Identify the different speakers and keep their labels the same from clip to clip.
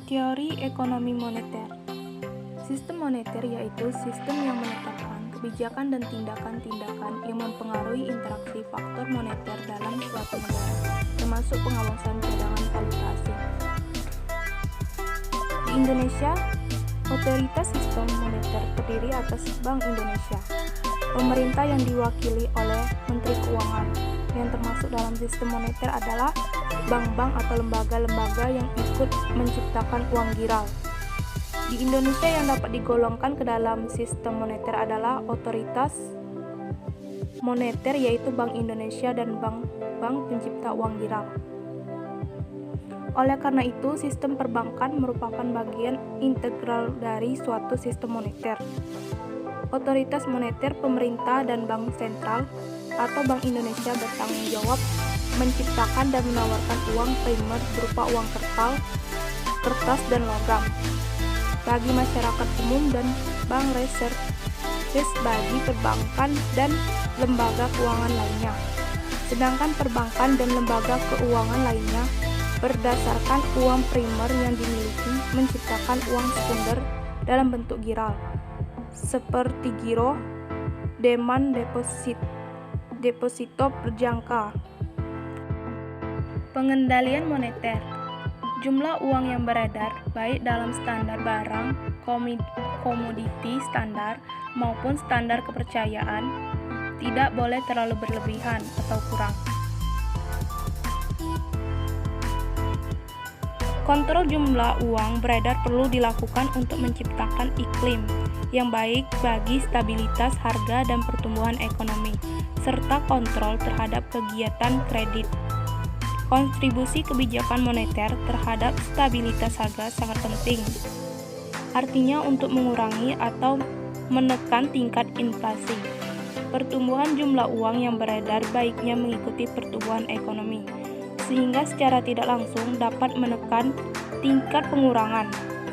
Speaker 1: Teori ekonomi moneter. Sistem moneter yaitu sistem yang menetapkan kebijakan dan tindakan-tindakan yang mempengaruhi interaksi faktor moneter dalam suatu negara, termasuk pengawasan cadangan valuta asing. Di Indonesia, otoritas sistem moneter terdiri atas Bank Indonesia, pemerintah yang diwakili oleh Menteri Keuangan. Yang termasuk dalam sistem moneter adalah bank-bank atau lembaga-lembaga yang ikut menciptakan uang giral. Di Indonesia yang dapat digolongkan ke dalam sistem moneter adalah otoritas moneter yaitu Bank Indonesia dan bank-bank pencipta uang giral. Oleh karena itu, sistem perbankan merupakan bagian integral dari suatu sistem moneter. Otoritas moneter pemerintah dan bank sentral atau Bank Indonesia bertanggung jawab menciptakan dan menawarkan uang primer berupa uang kertas dan logam bagi masyarakat umum dan bank reserve bagi perbankan dan lembaga keuangan lainnya. Sedangkan perbankan dan lembaga keuangan lainnya berdasarkan uang primer yang dimiliki menciptakan uang sekunder dalam bentuk giral seperti giro, demand deposito berjangka. Pengendalian moneter. Jumlah uang yang beredar baik dalam standar barang, komoditi standar maupun standar kepercayaan tidak boleh terlalu berlebihan atau kurang. Kontrol jumlah uang beredar perlu dilakukan untuk menciptakan iklim yang baik bagi stabilitas harga dan pertumbuhan ekonomi, serta kontrol terhadap kegiatan kredit. Kontribusi kebijakan moneter terhadap stabilitas harga sangat penting. Artinya untuk mengurangi atau menekan tingkat inflasi. Pertumbuhan jumlah uang yang beredar baiknya mengikuti pertumbuhan ekonomi, sehingga secara tidak langsung dapat menekan tingkat pengurangan.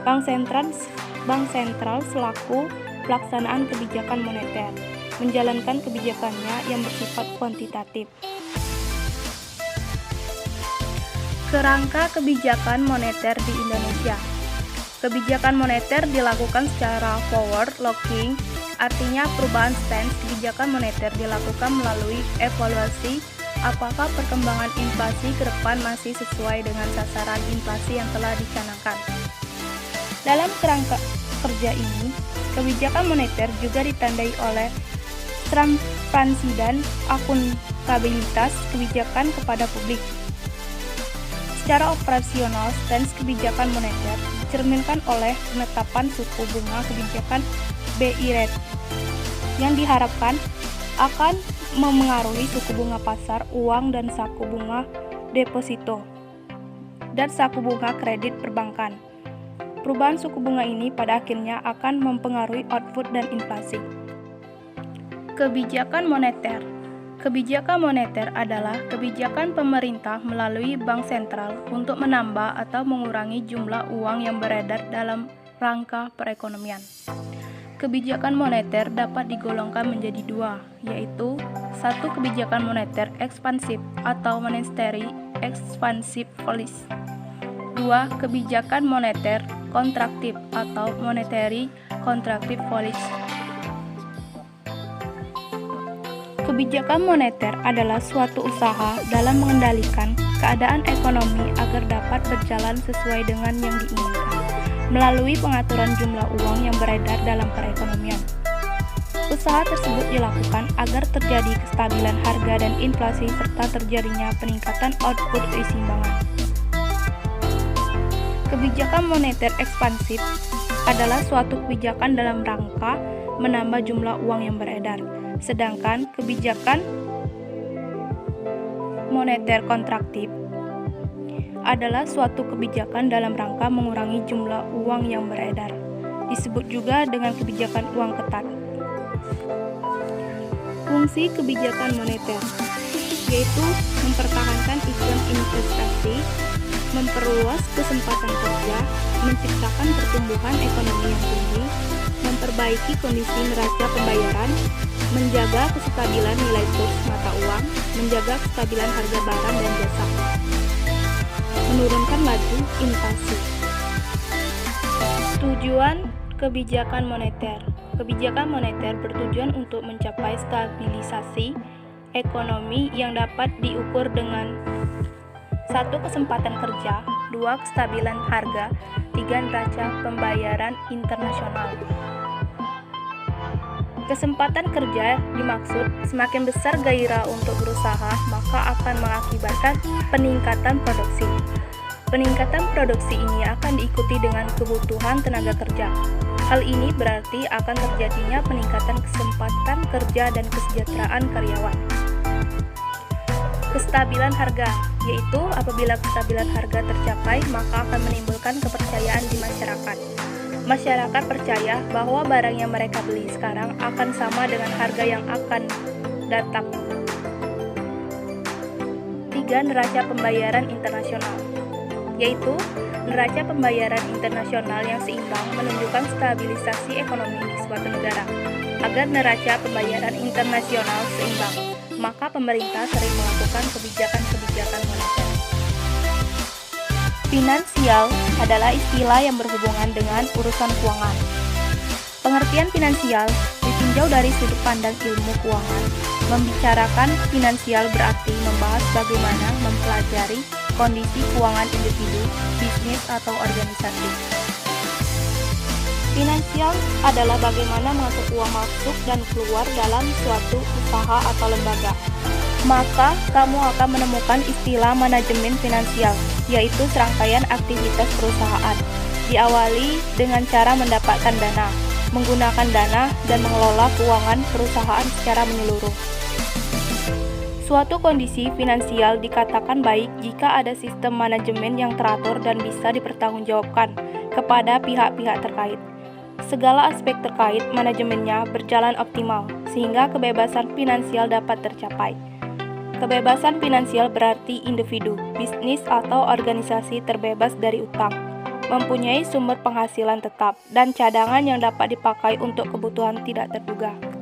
Speaker 1: Bank sentral selaku pelaksanaan kebijakan moneter, menjalankan kebijakannya yang bersifat kuantitatif. Kerangka kebijakan moneter di Indonesia. Kebijakan moneter dilakukan secara forward-looking, artinya perubahan stance kebijakan moneter dilakukan melalui evaluasi apakah perkembangan inflasi ke depan masih sesuai dengan sasaran inflasi yang telah dicanangkan. Dalam kerangka kerja ini, kebijakan moneter juga ditandai oleh transparansi dan akuntabilitas kebijakan kepada publik. Secara operasional, stance kebijakan moneter dicerminkan oleh penetapan suku bunga kebijakan BI rate yang diharapkan akan memengaruhi suku bunga pasar uang dan suku bunga deposito dan suku bunga kredit perbankan. Perubahan suku bunga ini pada akhirnya akan mempengaruhi output dan inflasi. Kebijakan moneter. Kebijakan moneter adalah kebijakan pemerintah melalui bank sentral untuk menambah atau mengurangi jumlah uang yang beredar dalam rangka perekonomian. Kebijakan moneter dapat digolongkan menjadi dua, yaitu satu kebijakan moneter ekspansif atau monetary expansive policy. Dua, kebijakan moneter kontraktif atau monetary contractive policy. Kebijakan moneter adalah suatu usaha dalam mengendalikan keadaan ekonomi agar dapat berjalan sesuai dengan yang diinginkan, melalui pengaturan jumlah uang yang beredar dalam perekonomian. Usaha tersebut dilakukan agar terjadi kestabilan harga dan inflasi serta terjadinya peningkatan output keseimbangan. Kebijakan moneter ekspansif adalah suatu kebijakan dalam rangka menambah jumlah uang yang beredar. Sedangkan kebijakan moneter kontraktif adalah suatu kebijakan dalam rangka mengurangi jumlah uang yang beredar. Disebut juga dengan kebijakan uang ketat. Fungsi kebijakan moneter yaitu mempertahankan iklim investasi, memperluas kesempatan kerja, menciptakan pertumbuhan ekonomi yang tinggi, memperbaiki kondisi neraca pembayaran, menjaga kestabilan nilai kurs mata uang, menjaga kestabilan harga barang dan jasa, menurunkan laju inflasi. Tujuan kebijakan moneter. Kebijakan moneter bertujuan untuk mencapai stabilisasi ekonomi yang dapat diukur dengan 1. Kesempatan kerja, 2. Kestabilan harga, 3. Neraca pembayaran internasional. Kesempatan kerja dimaksud semakin besar gairah untuk berusaha, maka akan mengakibatkan peningkatan produksi. Peningkatan produksi ini akan diikuti dengan kebutuhan tenaga kerja. Hal ini berarti akan terjadinya peningkatan kesempatan kerja dan kesejahteraan karyawan. Kestabilan harga, yaitu apabila kestabilan harga tercapai, maka akan menimbulkan kepercayaan di masyarakat. Masyarakat percaya bahwa barang yang mereka beli sekarang akan sama dengan harga yang akan datang. 3. Neraca pembayaran internasional, yaitu neraca pembayaran internasional yang seimbang menunjukkan stabilisasi ekonomi di suatu negara. Agar neraca pembayaran internasional seimbang, maka pemerintah sering melakukan kebijakan-kebijakan moneter. Finansial adalah istilah yang berhubungan dengan urusan keuangan. Pengertian finansial ditinjau dari sudut pandang ilmu keuangan. Membicarakan finansial berarti membahas bagaimana mempelajari kondisi keuangan individu, bisnis, atau organisasi. Finansial adalah bagaimana mengatur uang masuk dan keluar dalam suatu usaha atau lembaga. Maka, kamu akan menemukan istilah manajemen finansial, yaitu serangkaian aktivitas perusahaan. Diawali dengan cara mendapatkan dana, menggunakan dana, dan mengelola keuangan perusahaan secara menyeluruh. Suatu kondisi finansial dikatakan baik jika ada sistem manajemen yang teratur dan bisa dipertanggungjawabkan kepada pihak-pihak terkait. Segala aspek terkait manajemennya berjalan optimal, sehingga kebebasan finansial dapat tercapai. Kebebasan finansial berarti individu, bisnis, atau organisasi terbebas dari utang, mempunyai sumber penghasilan tetap, dan cadangan yang dapat dipakai untuk kebutuhan tidak terduga.